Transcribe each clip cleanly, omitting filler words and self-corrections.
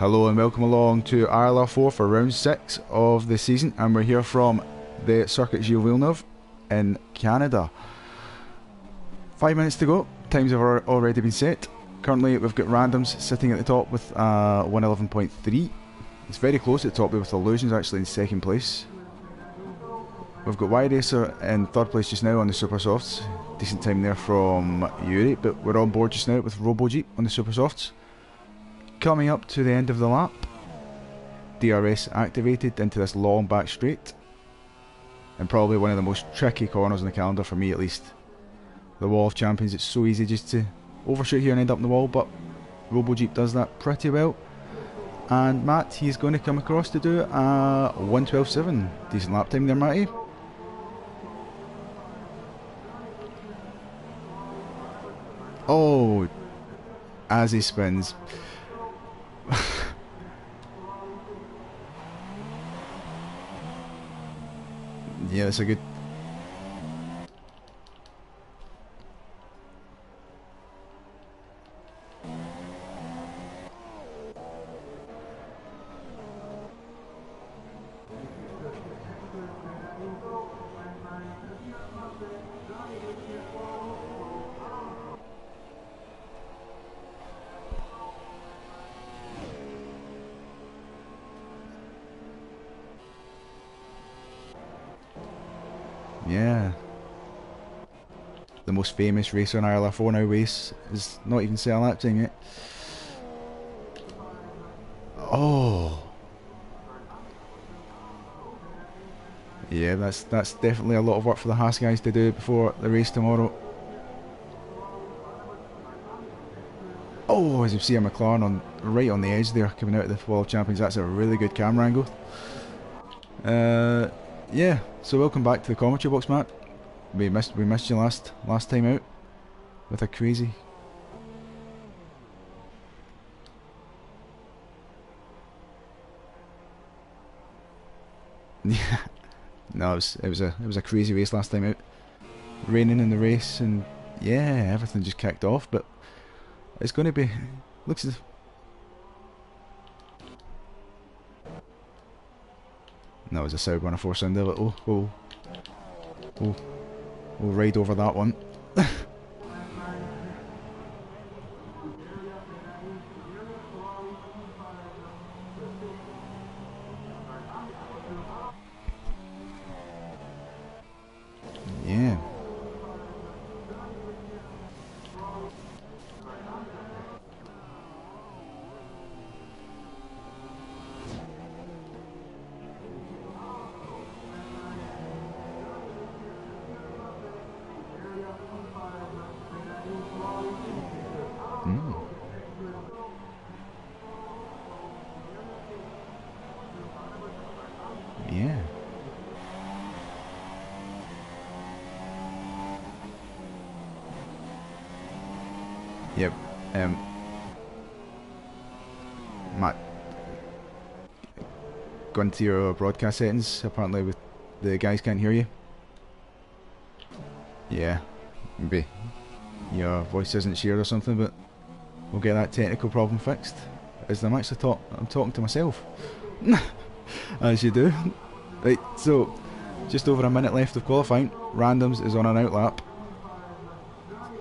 Hello and welcome along to ILR4 for round 6 of the season, and we're here from the Circuit Gilles Villeneuve in Canada. 5 minutes to go, times have already been set. Currently we've got randoms sitting at the top with 111.3. It's very close at the top with Illusions actually in second place. We've got Y-Racer in third place just now on the Super Softs. Decent time there from Yuri, but we're on board just now with RoboJeep on the Super Softs. Coming up to the end of the lap, DRS activated into this long back straight, and probably one of the most tricky corners on the calendar for me at least. The Wall of Champions, it's so easy just to overshoot here and end up in the wall, but RoboJeep does that pretty well. And Matt, he's going to come across to do a 1:12.7. Decent lap time there, Matty. Oh, as he spins. Yeah, that's a good... Yeah. The most famous racer in ILR4 now race is not even set a lap time yet. Oh. Yeah, that's definitely a lot of work for the Haas guys to do before the race tomorrow. Oh, as you see a McLaren right on the edge there, coming out of the Wall of Champions. That's a really good camera angle. Yeah, so welcome back to the commentary box, Matt. We missed you last time out with a crazy... Yeah, no, it was a crazy race last time out. Raining in the race, and yeah, everything just kicked off. But it's going to be looks as... No, it was a Sauber and a 4-cylinder, but we'll ride over that one. Yeah. Yeah. Yep. Matt, go into your broadcast settings. Apparently, the guys can't hear you. Yeah, maybe your voice isn't shared or something, but we'll get that technical problem fixed. As I'm actually I'm talking to myself, as you do. Right, so just over a minute left of qualifying. Randoms is on an outlap.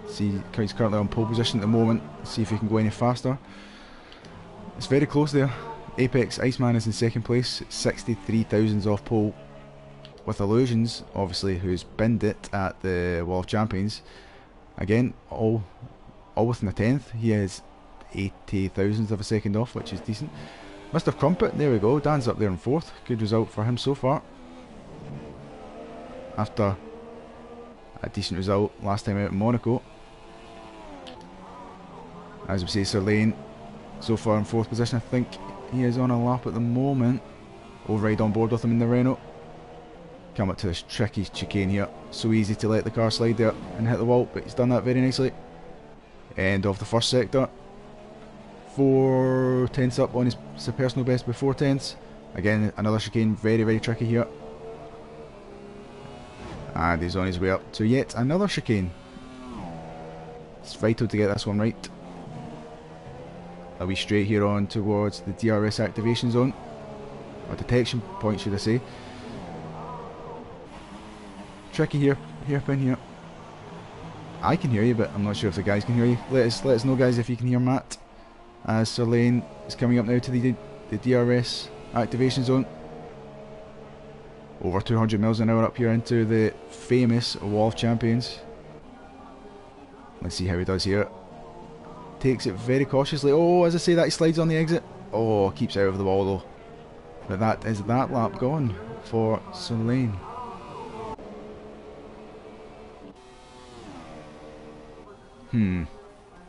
See, he's currently on pole position at the moment. See if he can go any faster. It's very close there. Apex Iceman is in second place, 63 thousandths off pole. With Illusions, obviously, who's binned it at the Wall of Champions. Again, all within a tenth. He has 80 thousandths of a second off, which is decent. Mr. Crumpet, there we go. Dan's up there in fourth. Good result for him so far. After a decent result last time out in Monaco. As we say, Sir Lane so far in fourth position. I think he is on a lap at the moment. We'll ride on board with him in the Renault. Come up to this tricky chicane here. So easy to let the car slide there and hit the wall, but he's done that very nicely. End of the first sector. 4 tenths up on his personal best by 4 tenths. Again, another chicane, very, very tricky here. And he's on his way up to yet another chicane. It's vital to get this one right. a wee straight here on towards the DRS activation zone, or detection point should I say. Tricky here, hairpin here. I can hear you, but I'm not sure if the guys can hear you. Let us know, guys, if you can hear Matt. As Sir Lane is coming up now to the DRS activation zone. Over 200 miles an hour up here into the famous Wall of Champions. Let's see how he does here. Takes it very cautiously. Oh, as I say that, he slides on the exit. Oh, keeps out of the wall though. But that is that lap gone for Sir Lane.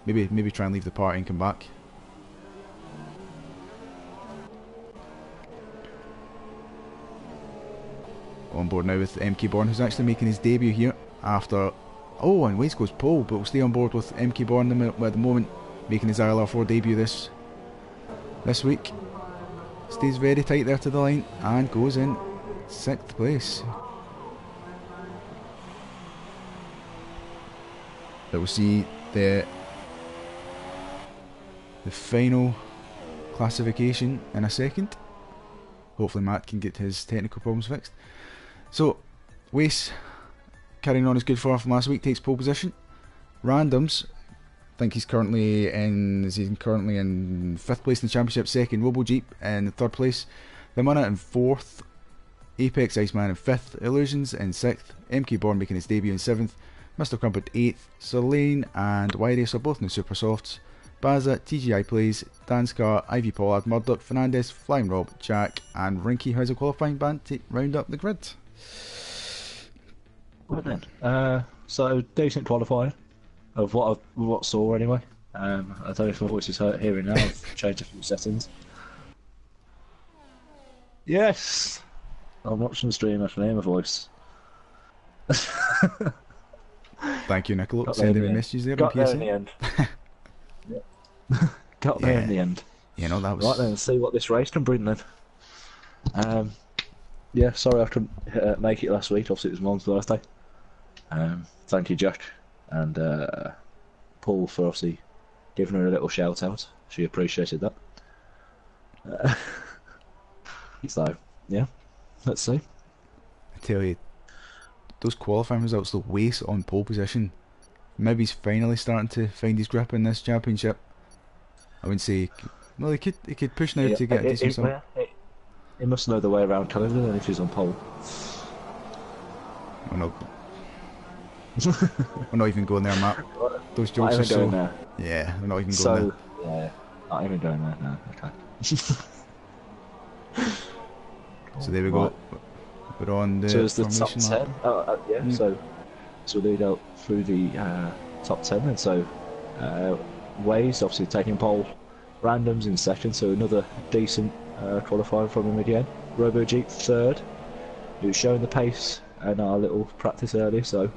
Maybe try and leave the party and come back. On board now with MK Born, who's actually making his debut here after... Oh, and Waze goes pole, but we'll stay on board with MK Born at the moment, making his ILR4 debut this week. Stays very tight there to the line and goes in 6th place. But we'll see the final classification in a second. Hopefully Matt can get his technical problems fixed. So, Wace, carrying on his good form from last week, takes pole position. Randoms, I think he's currently in 5th place in the championship. Second, RoboJeep in 3rd place. Limana in 4th. Apex Iceman in 5th. Illusions in 6th. MK Born making his debut in 7th. Mr. Crumpet 8th. Sir Lane and Wyrace are both in the Super Softs. Baza, TGI Plays, Danscar, Ivy Pollard, Murdoch, Fernandez, Flying Rob, Jack, and Rinky has a qualifying band to round up the grid. Right then, so decent qualifying of what I saw anyway. I don't know if my voice is hearing now. I've changed a few settings. Yes, I'm watching the stream. I can hear my voice. Thank you, Nicola. Sending me messages there. Got there in the end. Got there in the end. You know, that was... Right then, let's see what this race can bring then. Yeah, sorry I couldn't make it last week. Obviously it was Mom's birthday. Thank you, Jack and Paul, for obviously giving her a little shout out. She appreciated that. So yeah, let's see. I tell you, those qualifying results, the Wace on pole position, maybe he's finally starting to find his grip in this championship. I wouldn't say... Well, he could push now to get a decent result. He must know the way around Canada then if he's on pole. Oh no. We're not even going there, Matt. Those jokes are so... There. Yeah, we're not even going there. Yeah, not even going there, no, okay. So there we go. We're on the... So it's the top 10? Yeah, so we'll lead out through the top 10 then. So Waze obviously taking pole, Randoms in 2nd, so another decent qualifying from him again. RoboJeep 3rd, who's showing the pace and our little practice earlier, so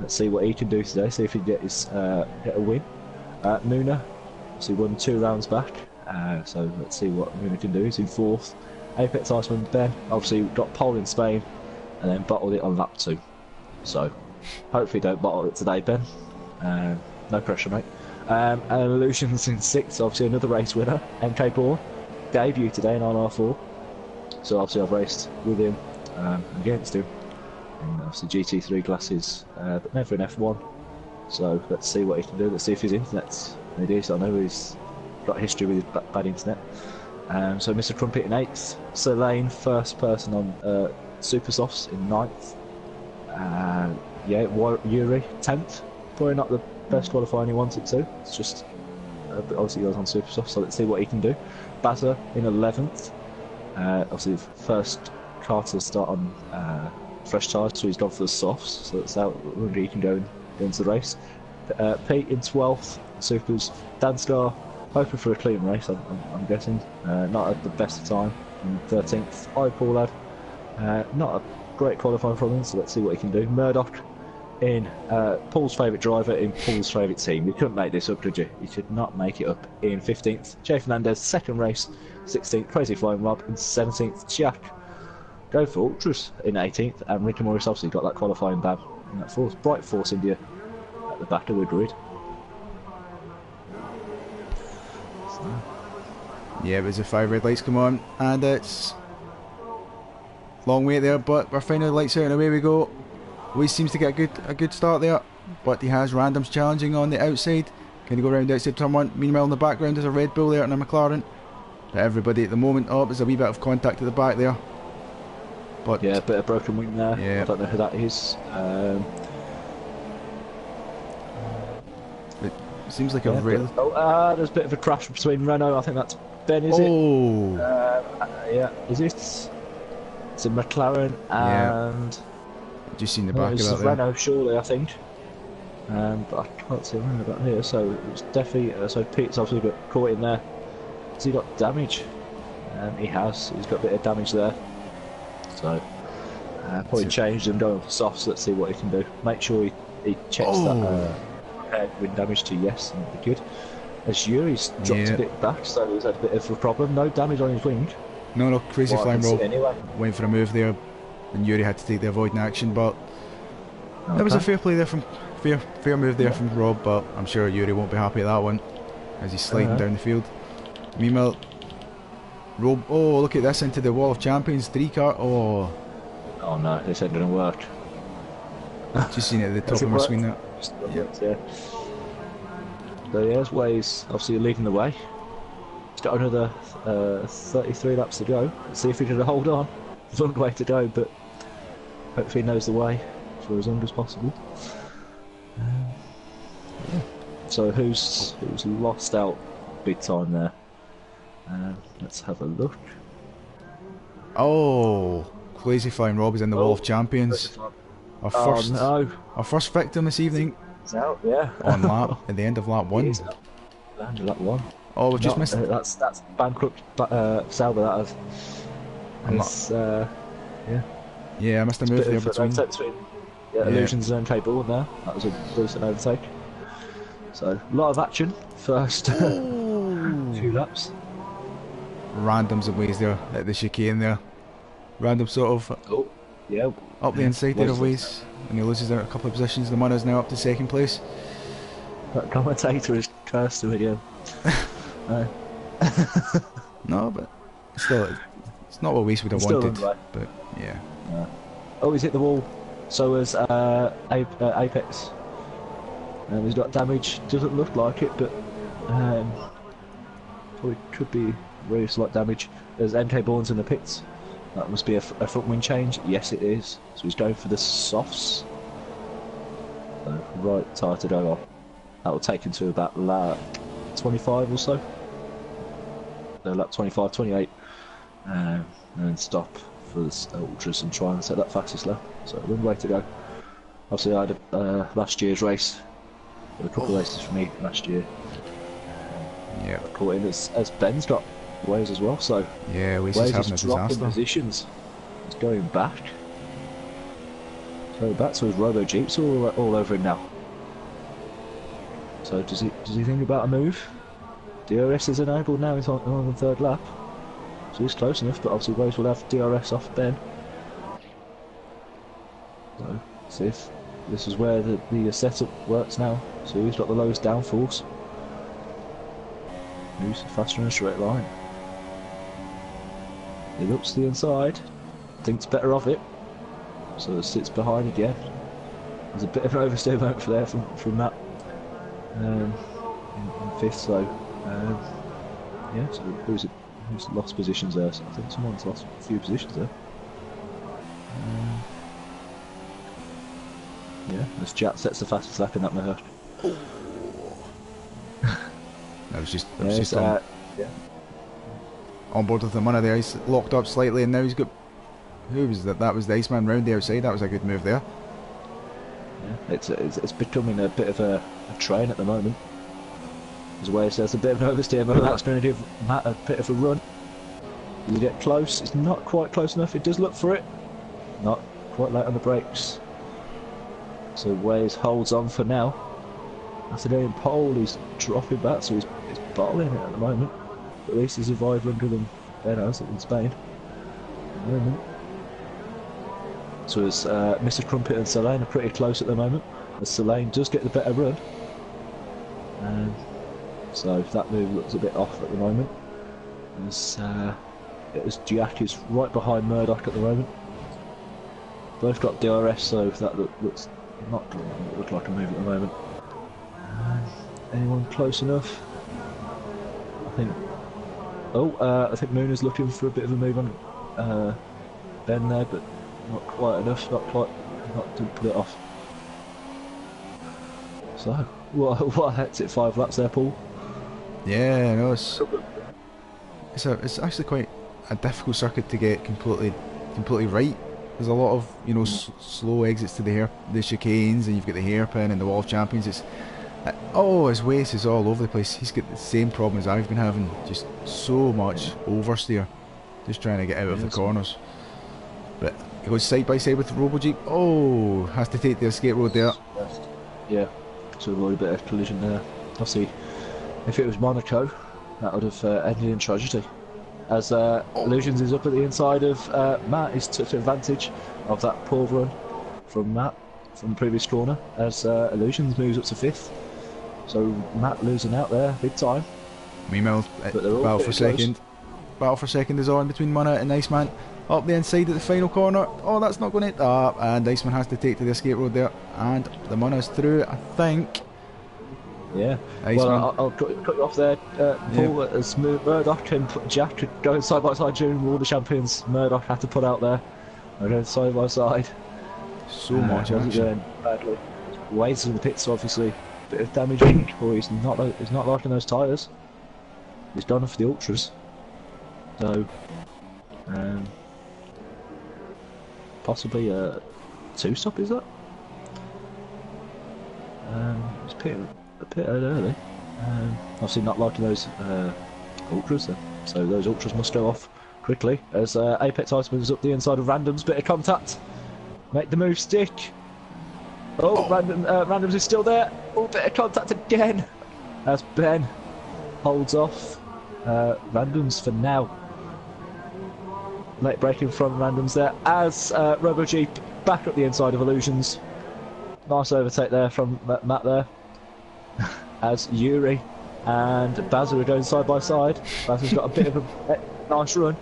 let's see what he can do today, see if he can get a win. Muna obviously won 2 rounds back, so let's see what Muna can do. He's in 4th. Apex Iceman Ben obviously got pole in Spain and then bottled it on lap 2, so hopefully don't bottle it today, Ben. No pressure, mate. And Illusions in 6th, obviously another race winner. MK Born debut today in ILR4, so obviously I've raced with him against him, and obviously GT3 glasses, but never in F1, so let's see what he can do. Let's see if his internet's any decent. I know he's got history with his bad internet. So Mr. Crumpet in 8th, Sir Lane first person on Super Softs in 9th, yeah, Yuri 10th, probably not the best qualifying he wanted to, it's just but obviously he goes on Super Soft, so let's see what he can do. Baza in 11th, obviously first car to start on fresh tyres, so he's gone for the softs, so that's how he can go into the race. Pete in 12th, Supers. Danscar hoping for a clean race, I'm guessing, not at the best of time in 13th. Paulad, not a great qualifying from him, so let's see what he can do. Murdoch in Paul's favourite driver in Paul's favourite team. You couldn't make this up, could you? You could not make it up. In 15th, Jay Fernandez, 2nd race. 16th, Crazy Flying Rob. In 17th, Jack. Go for Ultras in 18th, and Ricky Morris obviously got that qualifying ban in that 4th. Bright Force India at the back of the grid. Yeah, it was the 5 red lights come on, and it's long wait there, but we're finally lights out and away we go. Weiss seems to get a good start there, but he has randoms challenging on the outside. Can he go round outside turn 1? Meanwhile in the background there's a Red Bull there and a McLaren. But everybody at the moment, there's a wee bit of contact at the back there. But yeah, a bit of broken wing there. Yeah. I don't know who that is. It seems like a real... there's a bit of a crash between Renault. I think that's Ben, is it? Yeah, is it? It's a McLaren and... Just seen the back of it's that there. Renault, surely, I think. But I can't see Renault back here, so it's definitely... so Pete's obviously got caught in there. Has he got damage? He has. He's got a bit of damage there. So, probably changed him, going for softs. Let's see what he can do. Make sure he checks that wind damage to yes, and it'll be good. As Yuri's dropped a bit back, so he's had a bit of a problem. No damage on his wing. No, crazy flying roll. Anyway. Went for a move there, and Yuri had to take the avoiding action, but there was a fair play there from fair move there from Rob, but I'm sure Yuri won't be happy at that one as he's sliding down the field. Meanwhile, Rob, look at this, into the wall of champions, 3 car. Oh no, this ain't gonna work. Just seen it at the top of my screen there. Yeah. So yeah, there's Weiss obviously leading the way. He's got another 33 laps to go. Let's see if he can hold on. There's a long way to go, but hopefully he knows the way for as long as possible. So who's lost out big time there? Let's have a look. Crazy flying Rob is in the wall of champions. Our first victim this evening. He's out, yeah. At the end of lap 1. Landed lap 1. We've just missed. That's bankrupt Sauber. That is. Yeah, I missed a move there between. Illusions and table there. That was a decent overtake. So a lot of action. First few laps. Randoms and Weiss there at the chicane there. Random sort of up the inside there of Weiss, and he loses out a couple of positions. The man is now up to 2nd place. That commentator is cursed him again. No, but still, it's not what Weiss would have wanted. But yeah. He's hit the wall. So has Apex. He's got damage. Doesn't look like it, but probably could be really slight damage. There's MK Bourne's in the pits. That must be a front wing change. Yes, it is. So he's going for the softs. So right tyre to go on. That will take him to about lap 25 or so. Lap 25, 28. And then stop for the ultras and try and set that fastest lap. So a long way to go. Obviously I had last year's race. A couple of races for me last year. Yeah. Caught in as Ben's got Weiss as well, so yeah, Weiss is having a dropping positions. He's going back. So his Robo Jeeps all over him now. So does he think about a move? DRS is enabled now. He's on the 3rd lap, so he's close enough. But obviously Weiss will have DRS off Ben. So see if this is where the setup works now. So who's got the lowest downforce? Who's faster in a straight line? He looks to the inside, thinks better of it, so it sits behind again. There's a bit of an oversteer moment for there from that in 5th. So yeah, so who's lost positions there? So I think someone's lost a few positions there. Yeah, as Jack sets the fastest lap in that mode. That was just on board with the money there. He's locked up slightly, and now he's got... Who was that? That was the Iceman round the outside. That was a good move there. Yeah, it's becoming a bit of a train at the moment. As well as there's a bit of an oversteer, but that's going to give Matt a bit of a run. You get close. It's not quite close enough. It does look for it. Not quite late on the brakes. So Weiss holds on for now. After getting pole, he's dropping back, so he's bottling it at the moment. But at least he's survived longer than Ben has in Spain. At the moment. So as Mr. Crumpet and Selene are pretty close at the moment. As Selene does get the better run. so that move looks a bit off at the moment. As Jack is right behind Murdoch at the moment. Both got DRS, so that looks not going to look like a move at the moment. Anyone close enough? I think. I think Moon is looking for a bit of a move on Ben there, but not quite enough. Not to put it off. So, what a hectic 5 laps there, Paul. Yeah, no, it's actually quite a difficult circuit to get completely right. There's a lot of, you know, slow exits to the chicanes, and you've got the hairpin and the wall of champions. It's his waist is all over the place. He's got the same problem as I've been having, just so much oversteer, just trying to get out of the corners. But he goes side by side with the RoboJeep. Oh, has to take the escape road there. Yeah, to avoid a bit of collision there. Obviously, if it was Monaco, that would have ended in tragedy. As Illusions is up at the inside of Matt, he's took advantage of that poor run from Matt from the previous corner, as Illusions moves up to 5th. So Matt losing out there big time. Meanwhile, battle for second is on between Munna and Iceman. Up the inside at the final corner. Oh, that's not going to... and Iceman has to take to the escape road there. And the Munna's through, I think. Yeah. Iceman. Well, I'll cut you off there, Paul. As Murdoch and Jack going side by side during all the champions. Murdoch had to put out there. They're going side by side. So much action. Going badly. Wade's in the pits, obviously. Bit of damaging. Boy, he's not liking those tyres. He's done it for the ultras. So, possibly a 2-stop, is that? It's a bit early. Obviously not liking those ultras then. So those ultras must go off quickly as Apex Ice moves up the inside of Randoms. Bit of contact. Make the move stick. Randoms is still there. Oh, bit of contact again as Ben holds off Randoms for now. Late braking from Randoms there as RoboJeep back up the inside of Illusions. Nice overtake there from Matt there. As Yuri and Bazza are going side by side. Bazza's got a bit of a nice run.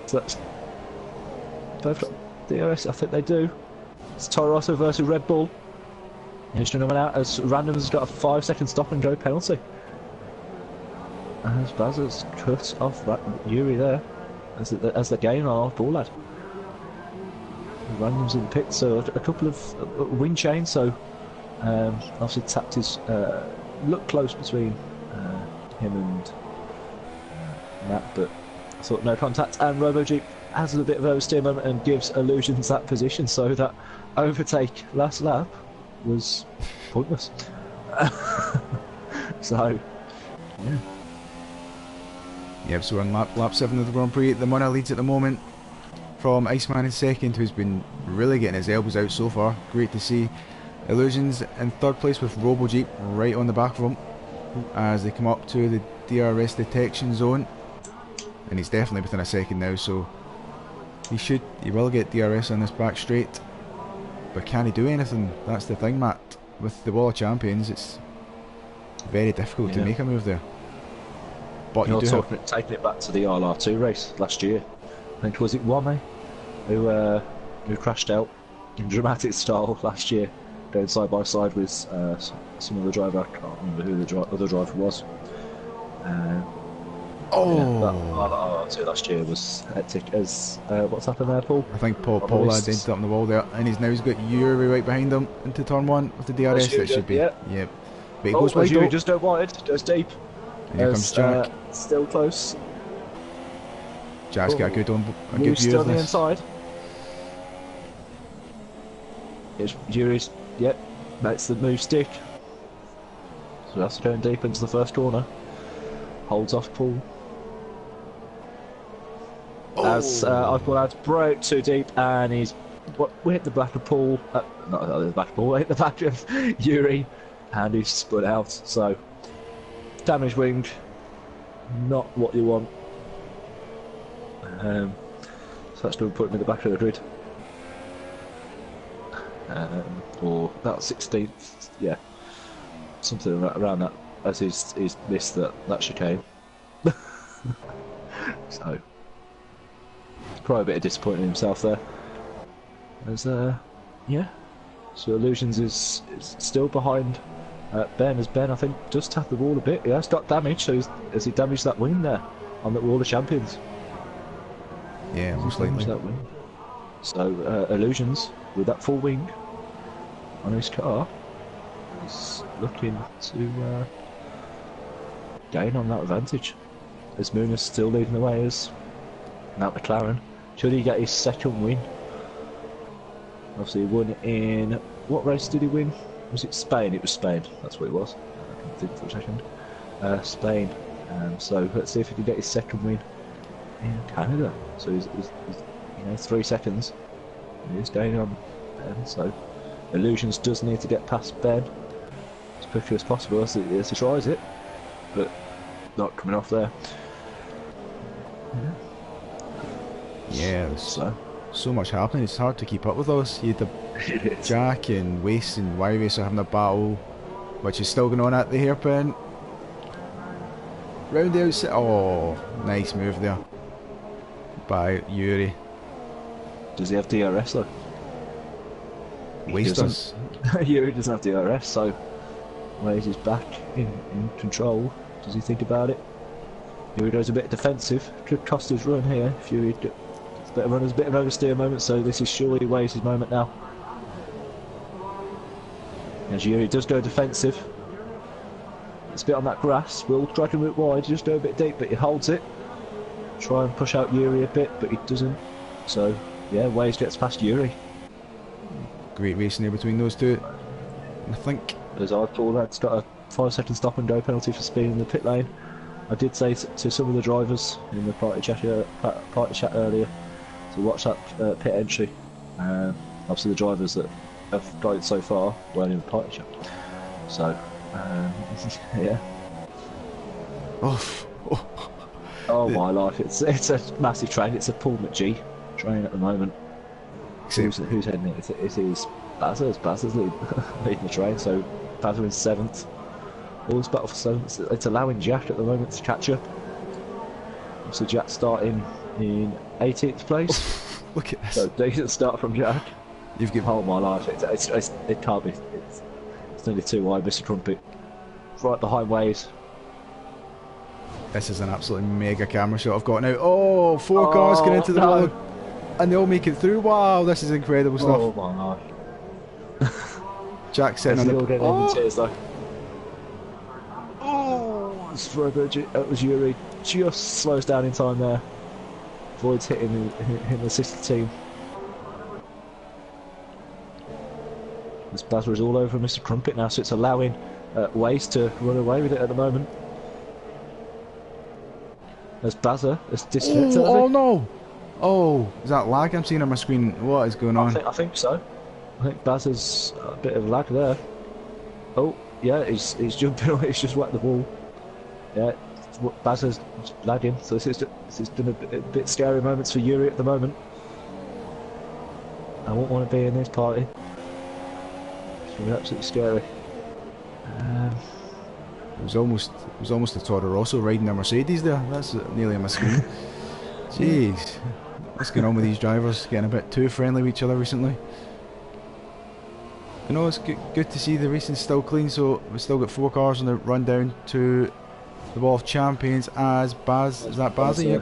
So that's both got DRS, I think they do. It's Toro Rosso versus Red Bull. He's coming out as Randoms has got a 5-second stop and go penalty. As Bazza's cut off Yuri there. As the game on off ball lad. Randoms in the pit, so a couple of wind chains, so obviously tapped his look close between him and Matt, but I thought no contact, and RoboJeep has a bit of oversteer moment and gives Illusions that position, so that overtake last lap was pointless. So yeah. Yep, so we're on lap 7 of the Grand Prix. The Munna leads at the moment from Iceman in second, who's been really getting his elbows out so far. Great to see. Illusions in third place with RoboJeep right on the back of him as they come up to the DRS detection zone. And he's definitely within a second now, so he will get DRS on this back straight. But can he do anything? That's the thing, Matt. With the Wall of Champions, it's very difficult to make a move there. But you do taking it back to the ILR2 race last year. I think was it Wame who crashed out in dramatic style last year, going side by side with some other driver. I can't remember who the other driver was. That ILR2 last year was hectic. As what's happened there, Paul? I think Paul had ended up on the wall there, and he's got Yuri right behind him into turn 1 with the DRS. That should be. Yep. But he goes wide. Yuri just go wide, goes deep. And here comes Jack. Still close. Jack's got a good view still of on the this. inside. Here's Yuri's. Yep, makes the move stick. So that's going deep into the first corner. Holds off Paul. As I've got out broke too deep, and he's hit the back of Paul. Not the back of Paul, hit the back of Yuri, and he's split out. So damage wing, not what you want. So that's going to put him in the back of the grid. Or about 16th, yeah, something around that as he's missed that chicane. So probably a bit of disappointing himself there. As yeah, so Illusions is still behind Ben, as Ben I think does tap the wall a bit. He has got damage, so has he damaged that wing there on the Wall of Champions? Yeah, most likely. That wing. So Illusions with that full wing on his car is looking to gain on that advantage. As Moon is still leading the way as Mount McLaren. Should he get his second win? Obviously he won in... What race did he win? Was it Spain? It was Spain. That's what it was. I can think for a second. Spain. So let's see if he can get his second win in Canada. So he's 3 seconds. He's gaining on Ben. So Illusions does need to get past Ben as quickly as possible as he tries it. But not coming off there. Yeah, there's so much happening. It's hard to keep up with those. You had the Jack and Waste and Y-Race are having a battle, which is still going on at the hairpin. Round the outside. Oh, nice move there by Yuri. Does he have DRS though? Waste does. Yuri doesn't have DRS, so Waze is back in control. Does he think about it? Yuri goes a bit defensive. Could cost his run here. If Yuri gets a bit of runners, a bit of oversteer moment, so this is surely Waze's moment now. As Yuri does go defensive. It's a bit on that grass. Will drag him a bit wide, just go a bit deep, but he holds it. Try and push out Yuri a bit, but he doesn't. So, yeah, Waze gets past Yuri. Great racing there between those two. I think... As I thought, that's got a 5-second stop and go penalty for speed in the pit lane. I did say to some of the drivers in the party chat earlier to watch that pit entry. Obviously the drivers that have got it so far weren't in the party chat. So, yeah. Oh my life, it's a massive train. It's a Paul McGee train at the moment. Who's heading it? It is Bazza's. Bazza's leading the train, so Bazza in 7th. All this battle for 7th. It's allowing Jack at the moment to catch up. So Jack starting in 18th place. Look at this. So decent start from Jack. You've given... Oh my life, it can't be. It's nearly too wide, Mr. Crumpet. Right behind Waze. This is an absolutely mega camera shot I've got now. Oh, 4 cars get into the wall and they all make it through. Wow, this is incredible stuff. Oh my life. Jack sitting on the... Oh, tears, though. Oh, it was Yuri. Just slows down in time there. Avoids hitting the sister team. This Bazza is all over Mr. Crumpet now, so it's allowing Waze to run away with it at the moment. As Bazza is disconnected. Oh no! Oh, is that lag I'm seeing on my screen? What is going on? I think so. I think Bazza's a bit of lag there. Oh, yeah, he's jumping away, he's just whacked the wall. Yeah, Bazza's lagging, so this has been a bit scary moments for Yuri at the moment. I won't want to be in this party. It's been absolutely scary. It was almost a Toro Rosso riding a Mercedes there. That's nearly on my screen. Jeez, what's going on with these drivers? Getting a bit too friendly with each other recently. You know, it's good to see the racing's still clean. So we've still got 4 cars on the run down to the Wall of Champions as Baz. Is that Baz? Yeah.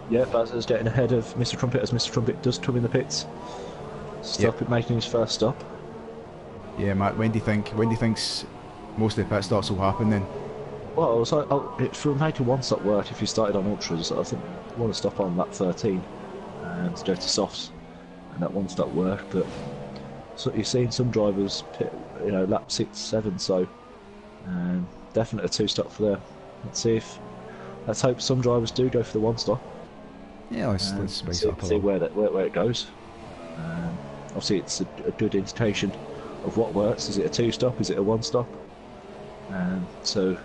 Yeah, Baz is getting ahead of Mr. Trumpet as Mr. Trumpet does come in the pits. Making his first stop. Yeah, Matt. When do you think's most of the pit stops will happen then? Well, for making one stop work, if you started on ultras, I think you want to stop on lap 13 and to go to softs, and that one stop work. But so you're seeing some drivers pit, lap 6, 7, so definitely a 2 stop for there. Let's hope some drivers do go for the 1 stop. Yeah, let's spice it up a see little. where it goes. Obviously, it's a good indication of what works. Is it a 2 stop? Is it a 1 stop? So,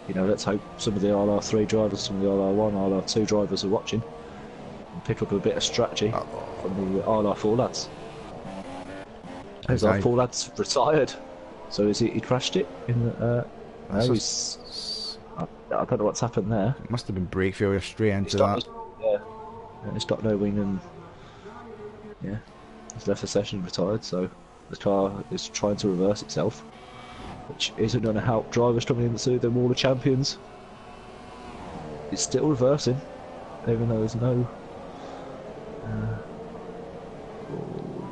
let's hope some of the ILR3 drivers, some of the ILR1, ILR2 drivers are watching and pick up a bit of strategy from the ILR4 lads. As our 4 lads retired. So he crashed it in the No, I don't know what's happened there. It must have been brake failure straight into that. Yeah, and he's got no wing, and yeah, he's left the session retired. So the car is trying to reverse itself, which isn't going to help drivers coming into the Wall of Champions. It's still reversing, even though there's no.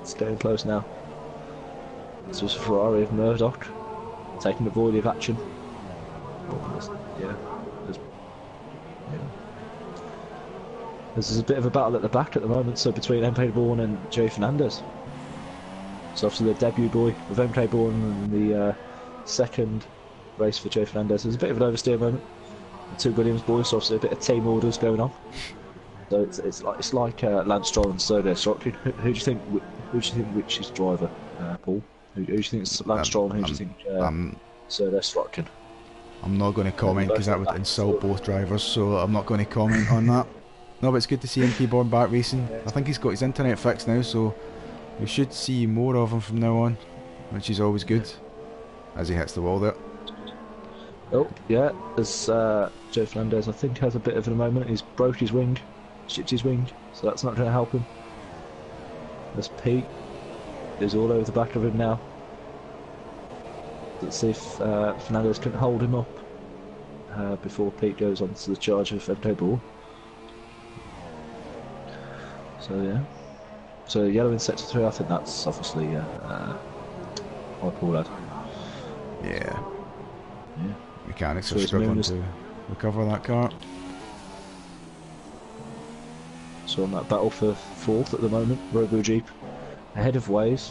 It's getting close now. This was Ferrari of Murdoch taking the volley action. There's a bit of a battle at the back at the moment, so between MK Bourne and Jay Fernandez. So obviously the debut boy of MK Bourne and the second race for Jay Fernandez. There's a bit of an oversteer moment. The two Williams boys, so obviously a bit of team orders going on. So it's like Lance Stroll and Sergey Sorokin. Who do you think which is driver, Paul? Who do you think is Lance Stroll and who do you think Sergey Sorokin? I'm not going to comment because that would insult both drivers, so I'm not going to comment on that. No, but it's good to see MK Bourne back racing. I think he's got his internet fixed now, so we should see more of him from now on, which is always good, as he hits the wall there. Oh, yeah, as Joe Fernandez, I think, has a bit of a moment. He's broke his wing, chipped his wing, so that's not going to help him. As Pete is all over the back of him now. Let's see if Fernandez can hold him up before Pete goes on to the charge of MK Bourne. So yeah, so yellow in sector 3. I think that's obviously what Paul had. Yeah. Mechanics So are it's struggling Moon's- to recover that car. So on that battle for fourth at the moment, Robo Jeep ahead of Waze.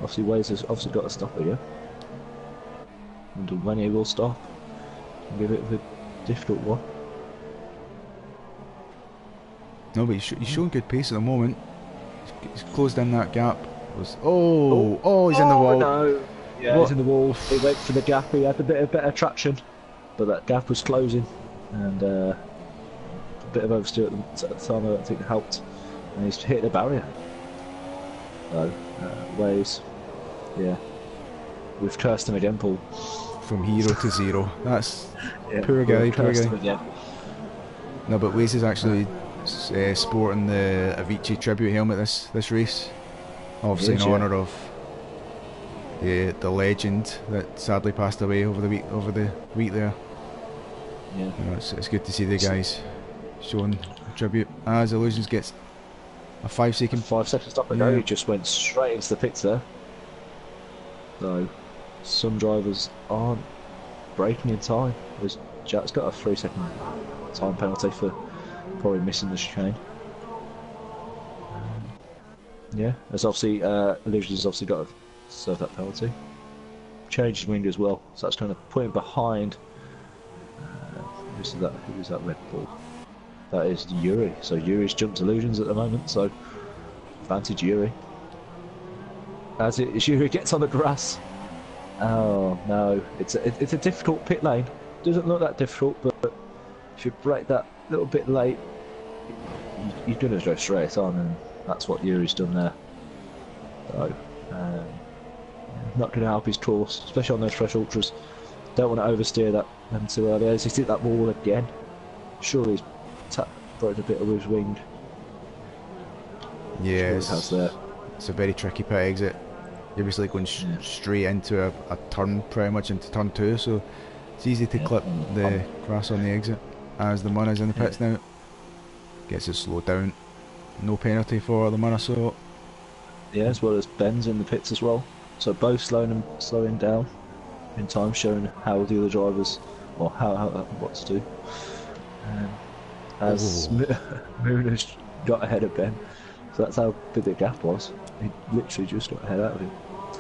Obviously Waze has obviously got to stop here. And when he will stop, it'll be a bit of a difficult one. No, but he's showing good pace at the moment. He's closed in that gap. Oh, he's in the wall. No. Yeah, What? he's in the wall. He went for the gap. He had a bit of better traction, but that gap was closing, and a bit of oversteer at the time. I don't think it helped, and he's hit the barrier. So, Waze, yeah, we've cursed him again, Paul. From hero to zero. That's Yeah, poor guy, we've poor cursed guy. him again. No, but Waze is actually sporting the Avicii tribute helmet this race, obviously in honour of the legend that sadly passed away over the week there. Yeah. You know, it's good to see the guys showing tribute. As Illusions gets a 5 second. 5 seconds stop ago, he just went straight into the pits there. So, some drivers aren't braking in time. Jack's got a 3 second time penalty for probably missing the chicane. Yeah, there's obviously Illusions has obviously got to serve that penalty. Changed his wing as well, so that's going to put him behind. Who's that Red Bull? That is Yuri. So Yuri's jumped Illusions at the moment. So advantage Yuri. As Yuri gets on the grass. Oh no, it's a difficult pit lane. Doesn't look that difficult, but if you break that little bit late, you're going to go straight on, and that's what Yuri's done there. So, not going to help his course, especially on those fresh ultras. Don't want to oversteer them too early. As he's hit that wall again, surely he's broke a bit of his wing. Yeah, Sure it's a very tricky pit exit. You're basically going straight into a turn, pretty much into turn 2, so it's easy to clip the grass on the exit. As the Munna's in the pits now, gets it slowed down. No penalty for the Munna, so yeah, as well as Ben's in the pits as well. So both slowing down in time, showing how the other drivers, or how what to do. As Moon has got ahead of Ben, so that's how big the gap was. He literally just got ahead out of him.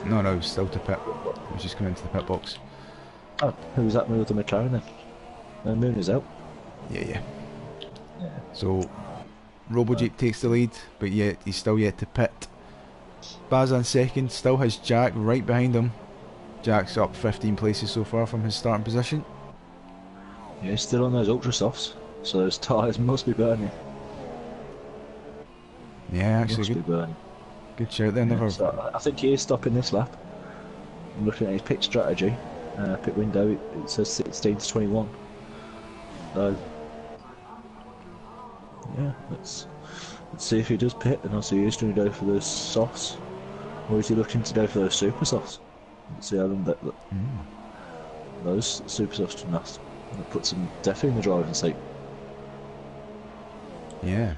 No, still to pit. He was just coming into the pit box. Oh, who was that with the McLaren then? No, Moon is out. Yeah. So RoboJeep takes the lead, but yet he's still yet to pit. Bazan second, still has Jack right behind him. Jack's up 15 places so far from his starting position. Yeah, he's still on those ultra softs, so those tyres must be burning. Yeah, actually Must be good. burning. Good shout there. Yeah, Never. so I think he is stopping this lap. I'm looking at his pit strategy. pit window, it says 16 to 21. So yeah, let's see if he does pit, and also he's going to go for those softs, or is he looking to go for those super softs? Let's see how long those super softs can last. That puts him definitely in the driving seat. Yeah,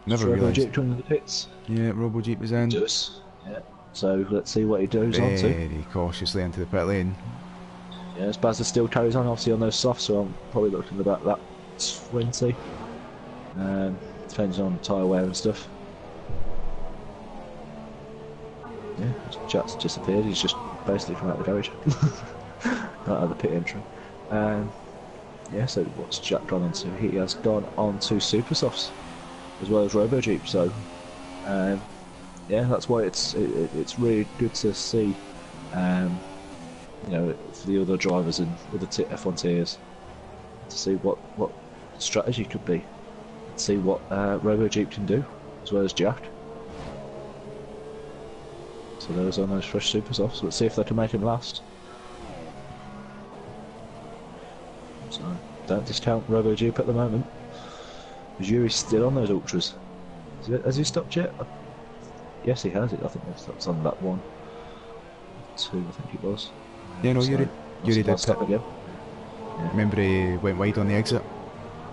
never realised. Robo Jeep coming to the pits. Yeah, Robo Jeep is in. Does. Yeah. So let's see what he does on to. Very cautiously into the pit lane. Yeah, Spazza still carries on obviously on those softs, so I'm probably looking at about that 20. Depends on tyre wear and stuff. Yeah, Jack's disappeared. He's just basically come out of the garage, not out of the pit entry. Yeah, so what's Jack gone on to? He has gone on to super softs as well as Robo Jeep. So yeah, that's why it's really good to see. You know, for the other drivers and other F1 tiers, to see what strategy could be, see what Robo Jeep can do, as well as Jack. So those are those fresh super softs. Let's see if they can make him last. So don't discount Robo Jeep at the moment. Yuri's still on those ultras. Has he stopped yet? Yes, he has. I think he's stopped on that 1, 2. I think it was. Yeah, no, So, Yuri did pit. again. Yeah. Remember he went wide on the exit,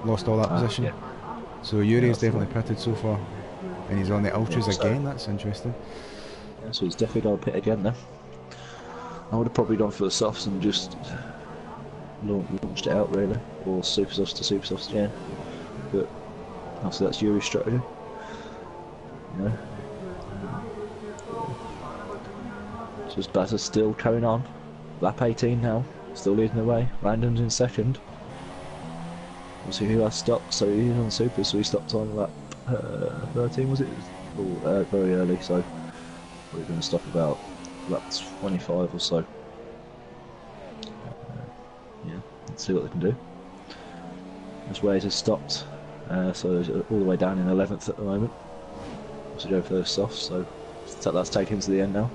lost all that position. Yeah. So Yuri Yeah, is definitely pitted so far, and he's on the ultras Yeah, so- again. That's interesting. Yeah, so he's definitely going to pit again then. I would have probably gone for the softs and just launched it out really, or super softs to super softs again. But obviously that's Yuri's strategy. You know. So Spazza's still carrying on. Lap 18 now, still leading the way. Random's in second. We'll see who has stopped. So he's on super, so he stopped on lap 13, was it? Very early, so we're going to stop about lap 25 or so. Yeah, let's see what they can do. As Waze has stopped, so he's all the way down in 11th at the moment. So go for those softs, so that's taken him to the end now.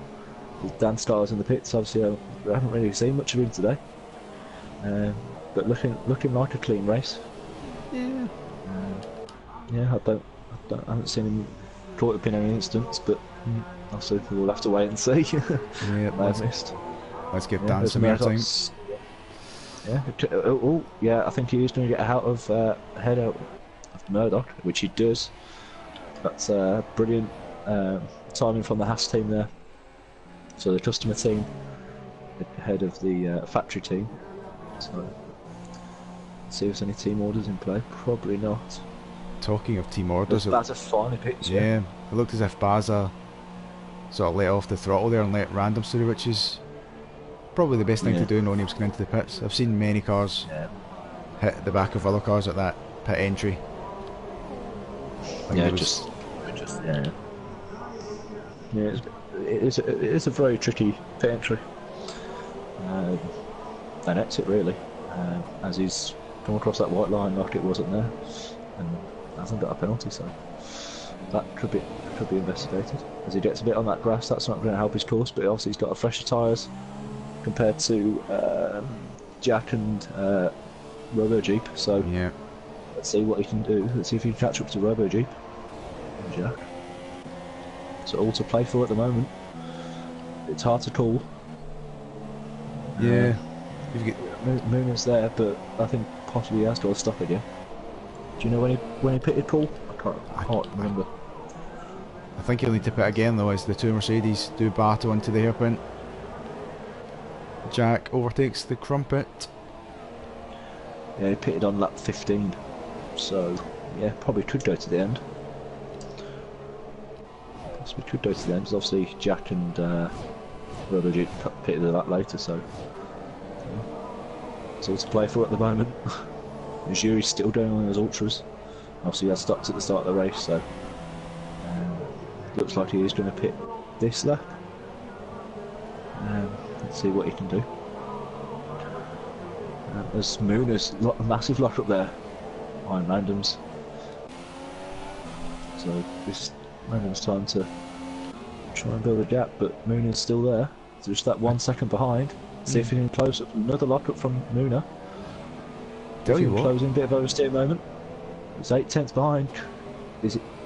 Dan Starr's in the pits, obviously we haven't really seen much of him today. But looking like a clean race. Yeah. Yeah, I haven't seen him caught up in any instance, but obviously we'll have to wait and see. Yeah, let's give Dan some airtime. Yeah. Yeah, I think he is going to get out of head out of Murdoch, which he does. That's brilliant timing from the Haas team there. So the customer team ahead of the factory team. So let's see if there's any team orders in play. Probably not. Talking of team orders, That's a finally pitch. Yeah, it looked as if Baza sort of let off the throttle there and let randoms through, which is probably the best thing to do knowing he was going into the pits. I've seen many cars hit the back of other cars at that pit entry. Yeah, yeah, it is a very tricky pit entry and exit really, as he's come across that white line like it wasn't there and hasn't got a penalty, so that could be investigated. As he gets a bit on that grass, that's not going to help his course, but obviously he's got fresher tyres compared to Jack and Robo Jeep, so yeah, let's see what he can do. Let's see if he can catch up to Robo Jeep and Jack. So all to play for at the moment. It's hard to call. Yeah, Moon is there, but I think possibly he has got to stop again. Do you know when he pitted, Paul? I can't remember. I think he'll need to pit again though, as the two Mercedes do battle into the hairpin. Jack overtakes the crumpet. Yeah, he pitted on lap 15, so yeah, probably could go to the end. We could go to the end, because obviously Jack and Robo Jeep pitted a lot later, so it's all to play for at the moment. Yuri's still going on those ultras. Obviously he has stopped at the start of the race, so looks like he is going to pit this lap. Let's see what he can do. There's Moon, there's a massive lock up there behind randoms. So this random's time to try and build a gap, but Moon is still there. So just that 1 second behind. See if he can close up another lockup from Muna. Tell you what. Closing, bit of oversteer moment. It's 8/10 behind.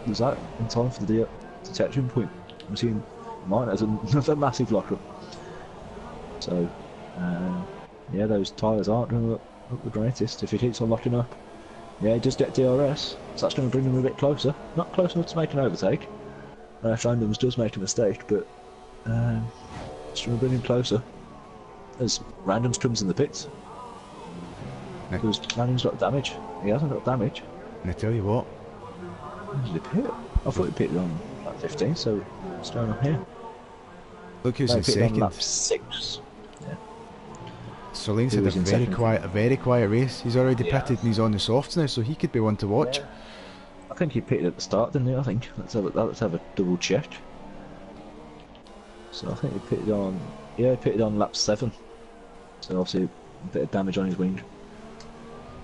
Was that in time for the detection point? I'm seeing mine as another massive lockup. So, yeah, those tyres aren't going to look the greatest if he keeps on locking up. Yeah, he does get DRS, so that's going to bring him a bit closer. Not close enough to make an overtake. Randoms does make a mistake, but it's going to bring him closer. As Randoms comes in the pits. Because Randoms got damage. He hasn't got damage. And I tell you what. When did he pit? I thought he pitted on lap 15, so what's going on here? Look who's in second. On lap 6. Yeah. Solene's had a very quiet race. He's already pitted and he's on the softs now, so he could be one to watch. Yeah. I think he pitted at the start, didn't he? I think. Let's have a double check. So I think he pitted on. Yeah, he pitted on lap 7. So obviously a bit of damage on his wing.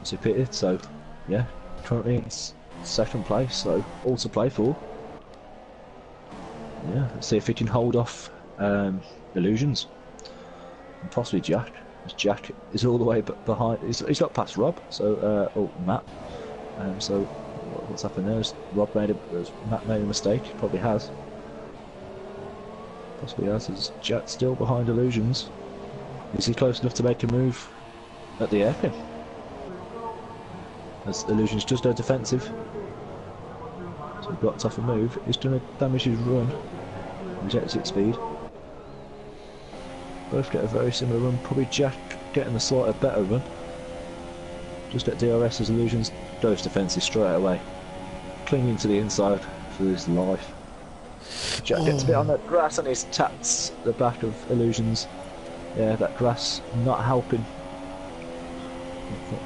So he pitted. So yeah, currently it's second place. So all to play for. Yeah, let's see if he can hold off Illusions and possibly Jack. Jack is all the way behind. He's not past Rob. So Matt. So what's happened there is Matt made a mistake. He probably has. Possibly has. Is Jack still behind Illusions? Is he close enough to make a move at the airpin? As Illusions just go defensive. So he blocks off a move. He's going to damage his run. His exit speed. Both get a very similar run. Probably Jack getting the slightly better run. Just at DRS as Illusions goes defensive straight away. Clinging to the inside for his life. Jack gets a bit on that grass and he taps the back of Illusions. Yeah, that grass not helping.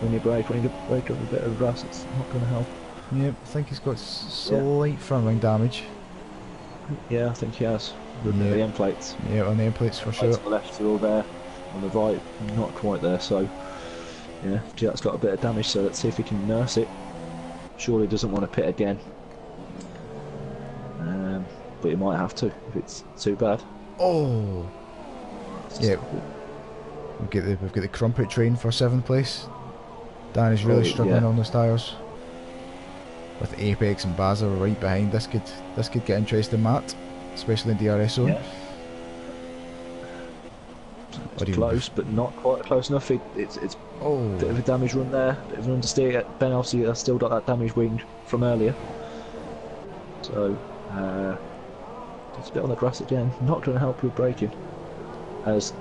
When you brake up a bit of grass, it's not going to help. Yep, I think he's got slight front wing damage. Yeah, I think he has. The end plates. Yeah, on the end plates for sure. On the left, they're all there. On the right, not quite there. So, yeah, Jack's got a bit of damage. So let's see if he can nurse it. Surely doesn't want to pit again. But he might have to if it's too bad. Oh, yeah. We've got the Crumpet train for 7th place. Dan is really struggling on those tyres. With Apex and Baza right behind, this could get interesting, Matt, especially in DRS zone. Yeah. It's close, but not quite close enough. It's a bit of a damage run there, bit of an understeer. Ben obviously has still got that damaged wing from earlier. So, it's a bit on the grass again. Not going to help with braking. As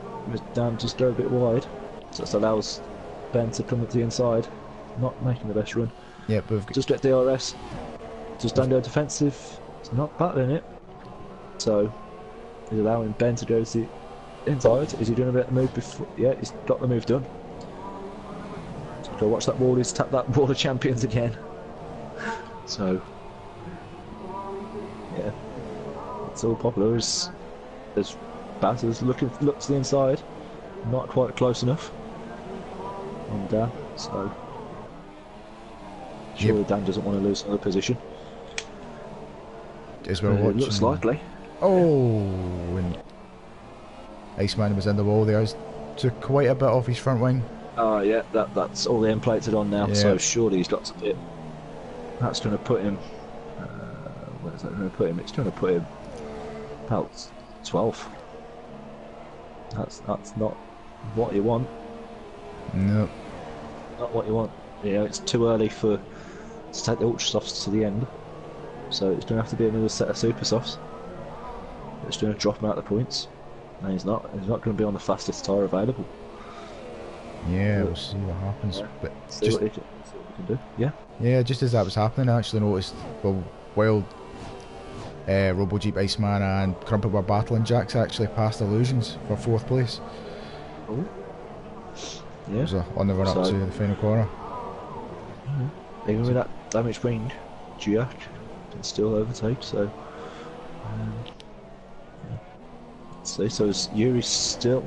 Dan just go a bit wide, so this allows Ben to come up the inside. Not making the best run. Yeah, but just get DRS. Just stand there defensive. It's not battling it. So he's allowing Ben to go to the inside. Is he doing a bit of move before? Yeah, he's got the move done. So go watch that wall. He's tapped that wall of champions again. So yeah, it's all popular. As Batters look to the inside, not quite close enough on Dan. So surely Dan doesn't want to lose another position. As well, it looks likely. Oh, and Iceman was in the wall there. Took quite a bit off his front wing. Oh yeah, that's all the end plates are on now. Yeah. So surely he's got to pit. That's going to put him. Where is that going to put him? It's going to put him about 12th. That's not what you want. No. Not what you want. Yeah, it's too early to take the ultra softs to the end. So it's going to have to be another set of super softs. It's going to drop him out of the points. And he's not going to be on the fastest tyre available. Yeah, we'll see what happens. Yeah. But see what he can do. Yeah. Yeah, just as that was happening, I actually noticed while Robo Jeep Iceman and Crumpet were battling, Jack's actually passed Illusions for 4th place. Oh. Yeah. So on the run up to the final corner. Even with that damaged wing, Jack can still overtake. So let's see. So Yuri's still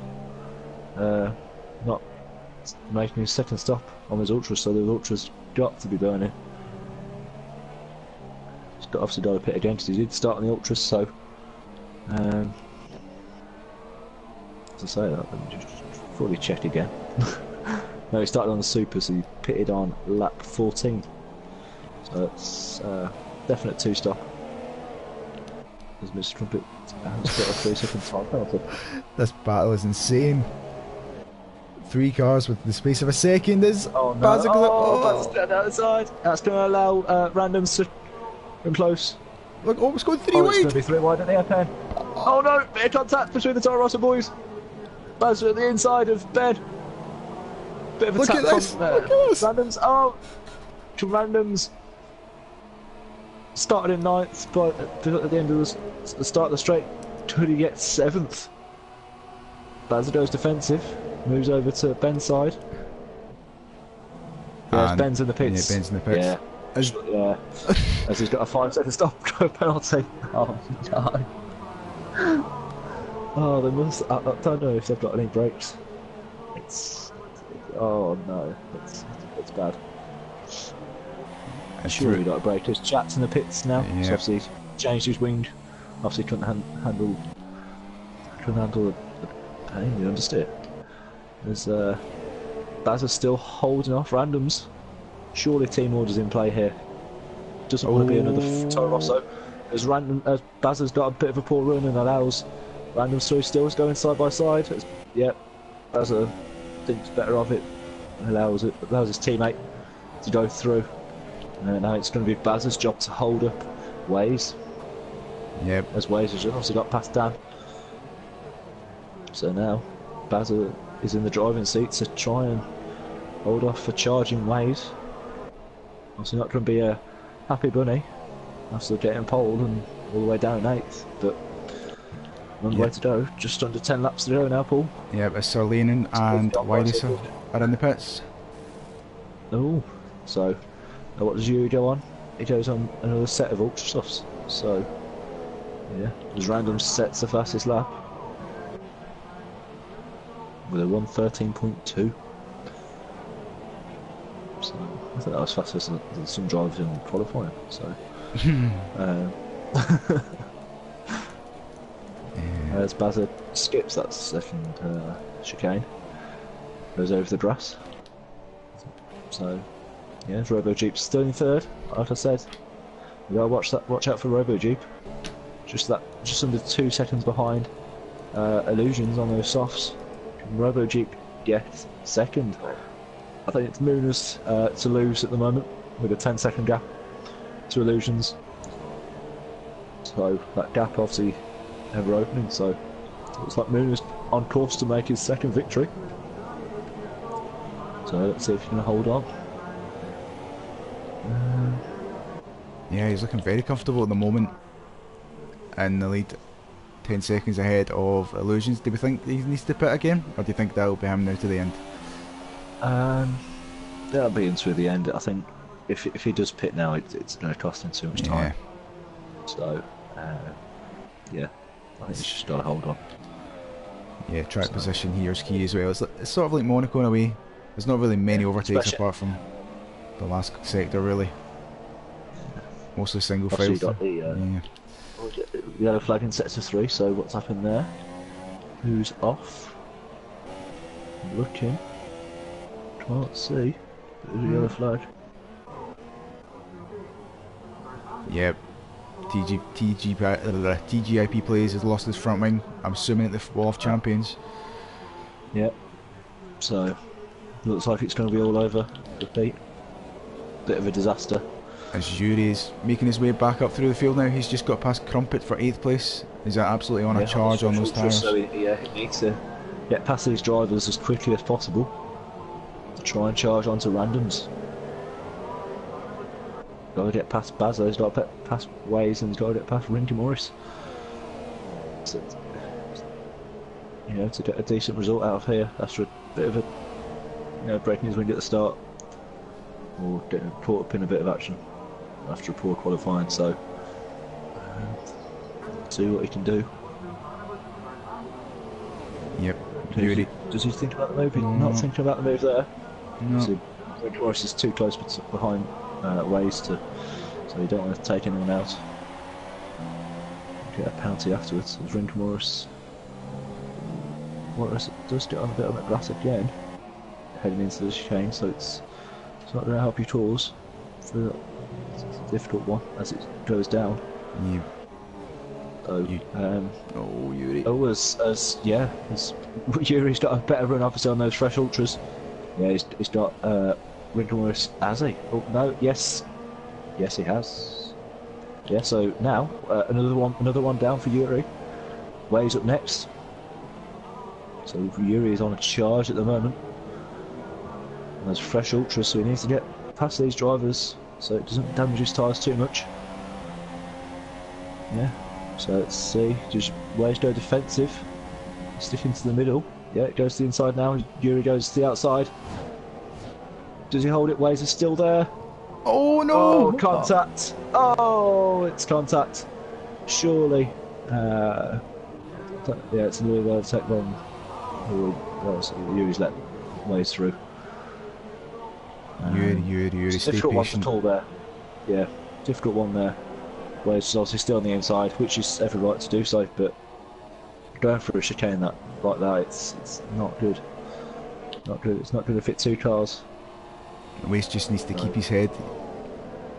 not making his second stop on his ultras. So the ultras got to be burning. He's obviously got to pit again because he did start on the ultras. So to say that. Let me just fully check again. No, he started on the super, so he pitted on lap 14. So it's definite 2-stop. As Mr. Trumpet has got a 3-second time penalty. This battle is insane. 3 cars with the space of a second is... Oh no, Baz goes Baz's down outside. That's going to allow randoms to come close. Look, oh, it's going 3 It's wide. going to be 3 wide at the airplane. Oh no, bit of contact between the Toro Rosso boys. Baz at the inside of Ben. Bit of a Look tap at this, from look at this. randoms. Oh, to randoms. Started in 9th, but at the end of the start of the straight, could he get 7th? Baz goes defensive, moves over to Ben's side. Yeah, Ben's in the pits. Yeah, Ben's in the pits. Yeah. Yeah. As he's got a 5-second stop penalty. Oh no. Oh, they must. I don't know if they've got any brakes. Oh no, it's bad. Sure, he got a break. There's Chats in the pits now. Yeah. So obviously changed his wing. Obviously couldn't handle the pain. You understand? There's Baz is still holding off randoms. Surely team orders in play here. Doesn't want to be another Toro Rosso. As Baz has got a bit of a poor run and allows randoms through still going side by side. Yep, Baz thinks better of it. Allows his teammate to go through. And now it's going to be Baz's job to hold up Waze. Yep. As Waze has obviously got past Dan. So now Baz is in the driving seat to try and hold off for charging Waze. Obviously not going to be a happy bunny after getting pole and all the way down 8th, but long way to go. Just under 10 laps to go now, Paul. Yep, it's Sarlinen and Wiley are in the pits. Oh, so now what does Yuri go on? He goes on another set of ultra softs. So yeah, as random sets the fastest lap with a 1:13.2. So I think that was faster than some drivers in qualifying. So as Bazza skips that second chicane, goes over the grass. So yeah, Robo Jeep's still in 3rd. Like I said, we gotta watch out for Robo Jeep. Just under 2 seconds behind Illusions on those softs. Can Robo Jeep get 2nd? I think it's Mooners to lose at the moment with a 10-second gap to Illusions. So that gap obviously ever opening. So it looks like Mooners on course to make his 2nd victory. So let's see if he can hold on. Yeah, he's looking very comfortable at the moment in the lead, 10 seconds ahead of Illusions. Do we think he needs to pit again, or do you think that'll be him now to the end? That'll be him through the end. I think if he does pit now, it's going to cost him too much time. So yeah, I think he's just got to hold on. Yeah, track position here is key as well. It's sort of like Monaco in a way. There's not really many overtakes apart from the last sector, really. Mostly single file. Got the yellow flag in sets of 3. So what's happened there? Who's off? Looking. Can't see. There's a yellow flag. Yep. TGIP plays has lost his front wing. I'm assuming at the Wall of Champions. Yep. So looks like it's going to be all over the Pete. Bit of a disaster. As Yuri's making his way back up through the field now, he's just got past Crumpet for 8th place. He's absolutely on a charge on those tyres. So he needs to get past these drivers as quickly as possible to try and charge onto randoms. Got to get past Bazza, he's got to get past Waze, and he's got to get past Rinky Morris. So, to get a decent result out of here after a bit of a breaking his wing at the start, or getting caught up in a bit of action after a poor qualifying. So see what he can do. Yep. Does he think about the move? He's not thinking about the move there. No. So Morris is too close behind Waze so you don't want to take anyone out. Get a penalty afterwards. As Rinka Morris Morris does get on a bit on the grass again, heading into the chicane, so it's not going to help you tours. It's a difficult one as it goes down. Yeah. So, Yuri. as Yuri's got a better run obviously on those fresh ultras. Yeah, he's got Ringer Morris, has he? Oh no, yes he has. Yeah, so now another one down for Yuri. Way's up next. So Yuri is on a charge at the moment. And there's fresh ultras, so he needs to get past these drivers so it doesn't damage his tyres too much. Yeah. So let's see, just Way's go defensive, sticking to the middle. Yeah, it goes to the inside now. Yuri goes to the outside. Does he hold it? Ways is still there. Oh no! Oh, contact! Oh, it's contact. Surely. Yeah, it's a little tech one. So Yuri's let Ways through. Yuri, stay difficult one to patient. pull there. Yeah, difficult one there. Ways is obviously still on the inside, which is every right to do so, but going through a chicane like that, it's not good. Not good. It's not going to fit two cars. Waste just needs to keep his head.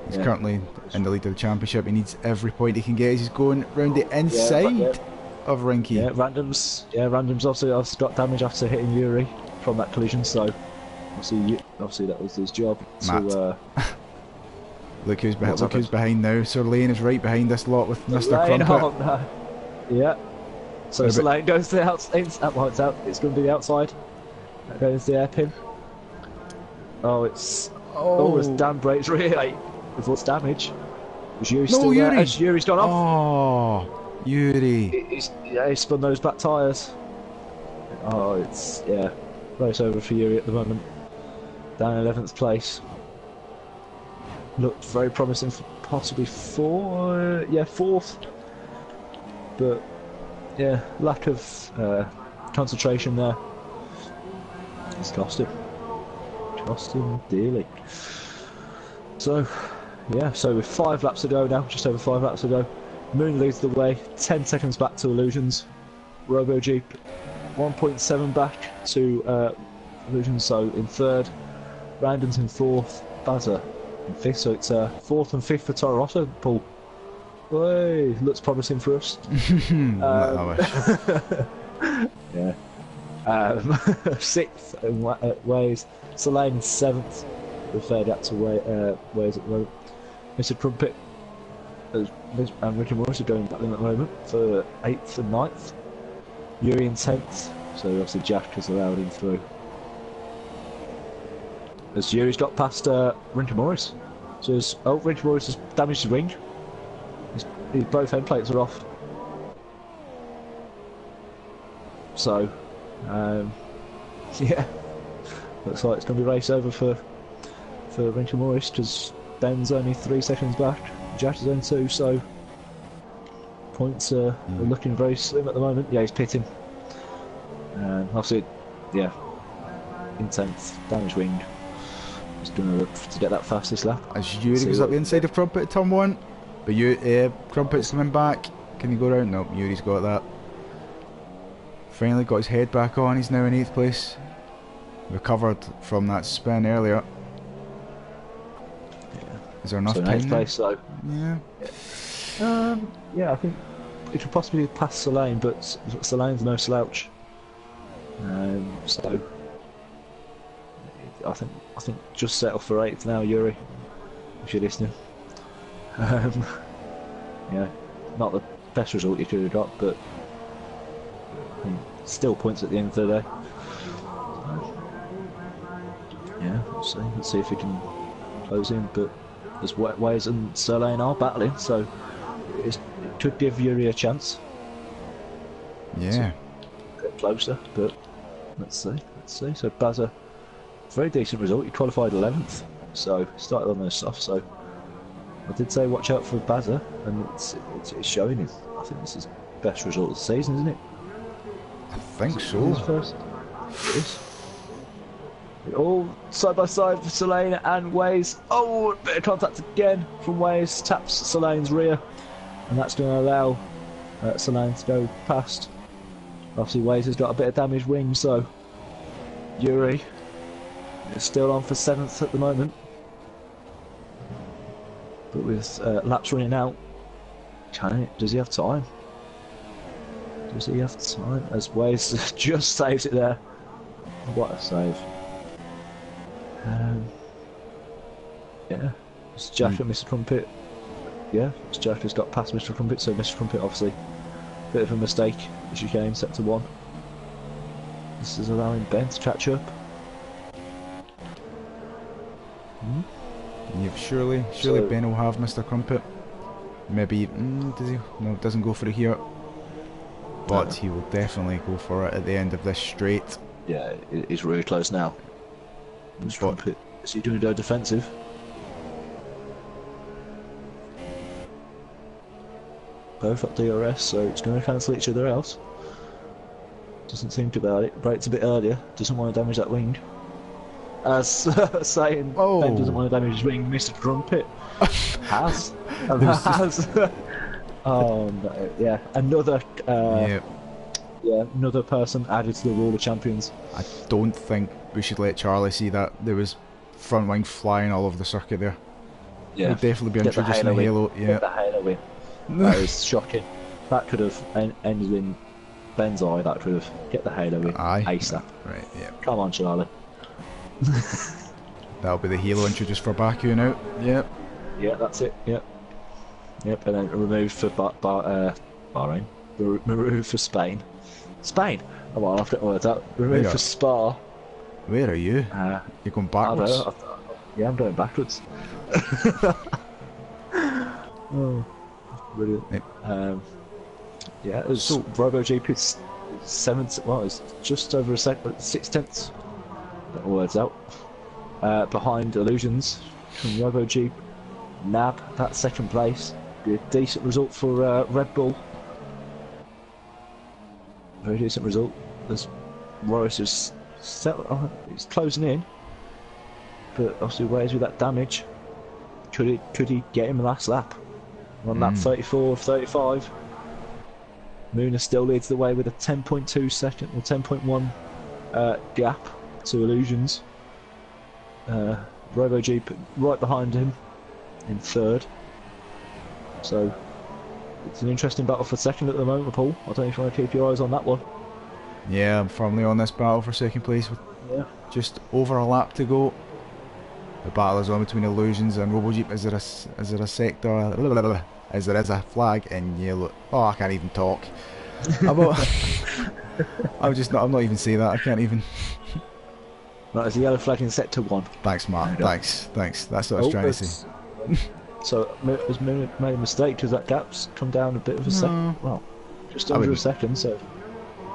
He's currently in the lead of the championship. He needs every point he can get as he's going round the inside of Rinky. Yeah, randoms obviously got damage after hitting Yuri from that collision, so obviously that was his job. To, look who's behind now. Sir Lane is right behind this lot with Mr. Crumpet. Oh, no. Yeah. So Sir Lane goes to the outside. It's going to be the outside. That goes to the hairpin. Oh, it's dam brakes really. With what's damage? Is Yuri still there? As Yuri's gone off. Oh, Yuri. He spun those back tyres. Oh, it's race over for Yuri at the moment. Down 11th place. Looked very promising for possibly fourth. But yeah, lack of concentration there. It's cost him dearly. So so with 5 laps to go now, just over 5 laps to go, Moon leads the way, 10 seconds back to Illusions. Robo Jeep 1.7 back to Illusions, so in 3rd, Brandon's in 4th, Bazza in 5th, so it's 4th and 5th for Toro Rosso. Paul, hey, looks promising for us. Yeah. 6th at Ways, Solane 7th, with fair gap to Ways at the moment. Mr. Crumpet and Ricky Morris are going back in at the moment for 8th and 9th. Yuri in 10th, so obviously Jack has allowed him through. As Yuri's got past Ricky Morris. So Ricky Morris has damaged his wing. Both end plates are off. So, yeah, looks like it's going to be race over for Ricky Morris because Ben's only 3 seconds back, Jack is only 2, so points are looking very slim at the moment. Yeah, he's pitting. And obviously, yeah, in 10th, damaged wing. He's going to look to get that fastest lap. As Yuri goes up the inside of Crumpet at turn 1, but Crumpet's coming back. Can he go round? No, Yuri's got that. Finally got his head back on. He's now in 8th place. Recovered from that spin earlier. Is there enough time? 8th place, so yeah. Yeah, I think it could possibly pass Solane, but Solane's no slouch. So I think just settle for 8th now, Yuri, if you're listening. Yeah, not the best result you could have got, but still points at the end of the day. Yeah, let's see if we can close in, but as Ways and Solane are battling, so it could give Yuri a chance. Yeah. Get closer, but let's see. So Bazza, very decent result. He qualified 11th, so started on those soft. So I did say watch out for Bazza, and it's showing him. I think this is best result of the season, isn't it? I think so. First. It is. All side by side for Solane and Ways. Oh, a bit of contact again from Ways. Taps Solane's rear, and that's going to allow Solane to go past Obviously, Waze has got a bit of damaged wing, so Yuri is still on for 7th at the moment. But with laps running out, does he have time? Does he have time? As Waze just saves it there. What a save. Yeah, it's Jack and Mr. Crumpet. Yeah, it's Jack who's got past Mr. Crumpet, so Mr. Crumpet obviously a bit of a mistake as you came set to 1. This is allowing Ben to catch up. Yep, surely Ben will have Mr. Crumpet. Maybe, does he? No, doesn't go for it here. But he will definitely go for it at the end of this straight. Yeah, he's really close now. Mr. Crumpet, is he doing no defensive? Both up DRS, so it's going to cancel each other out. Doesn't think about it. Brakes a bit earlier. Doesn't want to damage that wing. As saying Ben doesn't want to damage his wing, Mr. Crumpet has. Oh no! Yeah, another. Yeah, another person added to the rule of champions. I don't think we should let Charlie see that. There was front wing flying all over the circuit there. Yeah, we'll definitely be introducing a halo. Yeah, get the halo win. That is shocking. That could have ended in Ben's eye. That could have get the halo win. Aye. ASAP. Right. Yeah. Come on, Charlie. That'll be the halo introduced for Baku now. Yep. Yeah, that's it. Yep. Yep, and then removed for Bahrain. Removed for Spain. Spain. Oh well, I've got words out. Removed for Spa. Where are you? You're going backwards. I don't know. Yeah, I'm going backwards. Oh, brilliant. Yep. Yeah, it was RoboGP's 7th. Well, it's just over a second, 6/10. Got words out. Behind Illusions from RoboGP. Nab, that 2nd place. Be a decent result for Red Bull. Very decent result. As Morris is he's closing in, but obviously Waze with that damage. Could he get him the last lap on lap 34 of 35? Moona still leads the way with a 10.2 second or 10.1 gap to Illusions. RoboGP right behind him in 3rd. So it's an interesting battle for 2nd at the moment, Paul. I don't know if you want to keep your eyes on that one. Yeah, I'm firmly on this battle for 2nd place with just over a lap to go. The battle is on between Illusions and RoboGP. Is there a sector? As there is a flag in yellow. Oh, I can't even talk. I'm not even saying that. I can't even. Right, there's a yellow flag in sector 1. Thanks, Mark. Thanks. That's what I was trying to say. So has made a mistake because that gap's come down a bit of a second. Well, just under a second. So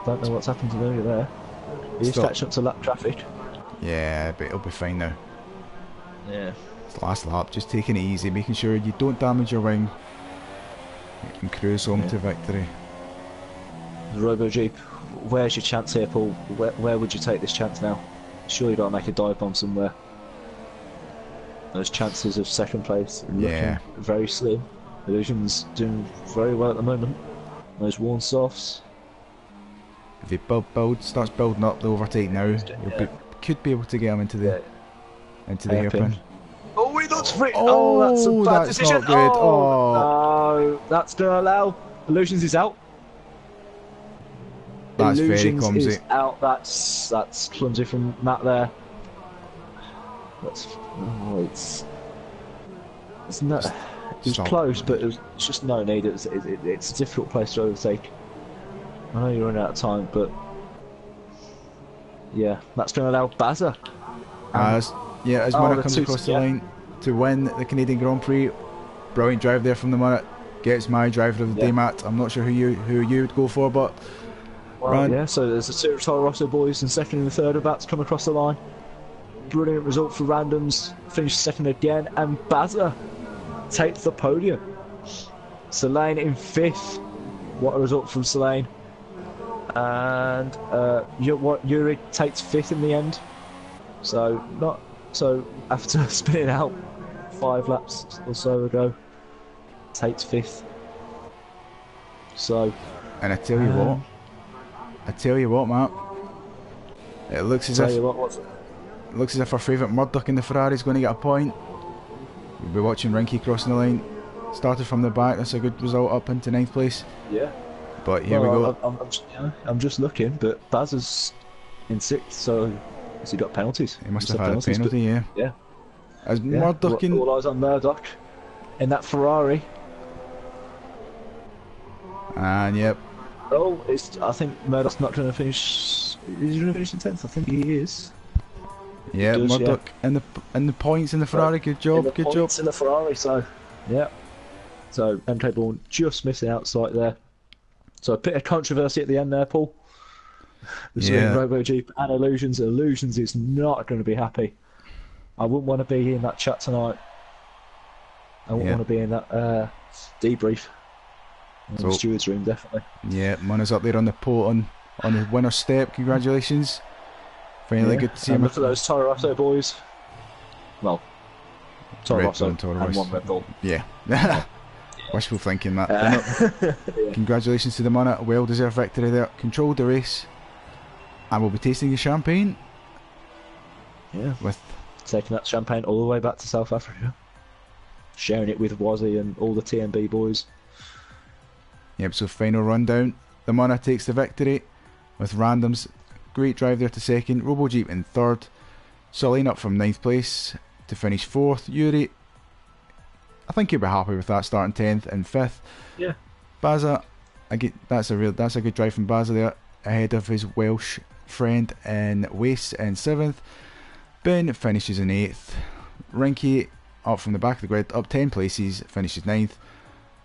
don't know what's happened to Moona there. He's catching up to lap traffic. Yeah, but it'll be fine now. Yeah. It's the last lap. Just taking it easy, making sure you don't damage your wing. You can cruise home to victory. RoboGP, where's your chance here, Paul? Where would you take this chance now? Surely you got to make a dive bomb somewhere. Those chances of 2nd place are looking very slim. Illusion's doing very well at the moment. Those worn softs. If he starts building up the overtake now, could be able to get him into the hairpin. Oh, he looks free! Oh, that's a bad decision! Not good. No, that's going to allow Illusions is out. That's Illusions very clumsy. Is out. That's clumsy from Matt there. It's not. It was close, but it's just no need. It's a difficult place to overtake. I know you're running out of time, but yeah, that's going to allow Bazza. As Munna comes across the line to win the Canadian Grand Prix. Brilliant drive there from the Munna. Gets my driver of the day, Matt. I'm not sure who you would go for, but so there's the two Toro Rosso boys in 2nd and 3rd about to come across the line. Brilliant result for Randoms. Finished 2nd again, and Bazza takes the podium. Selene in 5th. What a result from Selene. And Yuri takes 5th in the end. So after spinning out 5 laps or so ago, takes 5th. So, and I tell you what, I tell you what, Matt. It looks as if our favourite Murdoch in the Ferrari is going to get a point. We'll be watching Rinky crossing the line. Started from the back. That's a good result up into 9th place. Yeah. But here we go. I'm just looking, but Baz is in 6th, so has he got penalties? He must have had a penalty, yeah. Yeah. As Murdoch in... All eyes on Murdoch in that Ferrari. And yep. Oh, I think Murdoch's not going to finish. Is he going to finish in 10th? I think he is. Yeah, Murdoch in the points in the Ferrari. Good job, good job. Points in the Ferrari, so yeah. So MK Bourne just missing out slightly there. So a bit of controversy at the end there, Paul. Between RoboJeep and Illusions. Illusions is not going to be happy. I wouldn't want to be in that chat tonight. I wouldn't want to be in that debrief. In the steward's room, definitely. Yeah, Mona's up there on the pole on the winner's step. Congratulations. Finally good to see him. Look at those Toro Rosso boys. Well, Toro Rosso and one Red Bull. Yeah. Wishful thinking that. Congratulations to the Mona. Well deserved victory there. Controlled the race. And we'll be tasting the champagne. Yeah. With taking that champagne all the way back to South Africa. Sharing it with Wazzy and all the TMB boys. Yep, so final rundown. The Mona takes the victory with randoms. Great drive there to 2nd. RoboJeep in 3rd. Solane up from 9th place to finish 4th. Yuri, I think you'll be happy with that, starting 10th and 5th. Yeah. Baza, that's a good drive from Baza there, ahead of his Welsh friend in Waste in 7th. Ben finishes in 8th. Rinky up from the back of the grid, up 10 places, finishes 9th.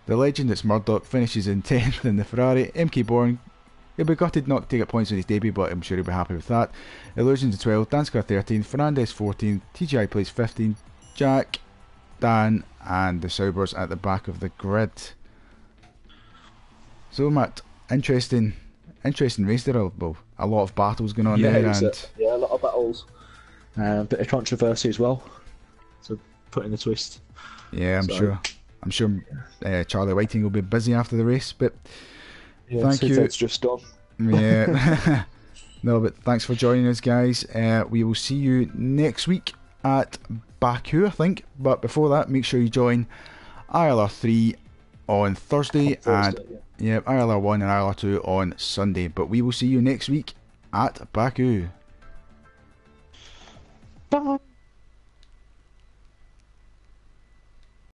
The legend, it's Murdoch, finishes in 10th in the Ferrari. MK Bourne, he'll be gutted not to get points on his debut, but I'm sure he'll be happy with that. Illusions in 12th, Danskar 13th, Fernandez 14th, TGI plays 15th, Jack, Dan, and the Saubers at the back of the grid. So, Matt, interesting race there. A lot of battles going on there. A lot of battles. A bit of controversy as well. So, putting the twist. Yeah, I'm sure Charlie Whiting will be busy after the race, but thank you. It's just done. Yeah. No, but thanks for joining us, guys. We will see you next week at Baku, I think. But before that, make sure you join ILR3 on Thursday, and ILR1 and ILR2 on Sunday. But we will see you next week at Baku. Bye.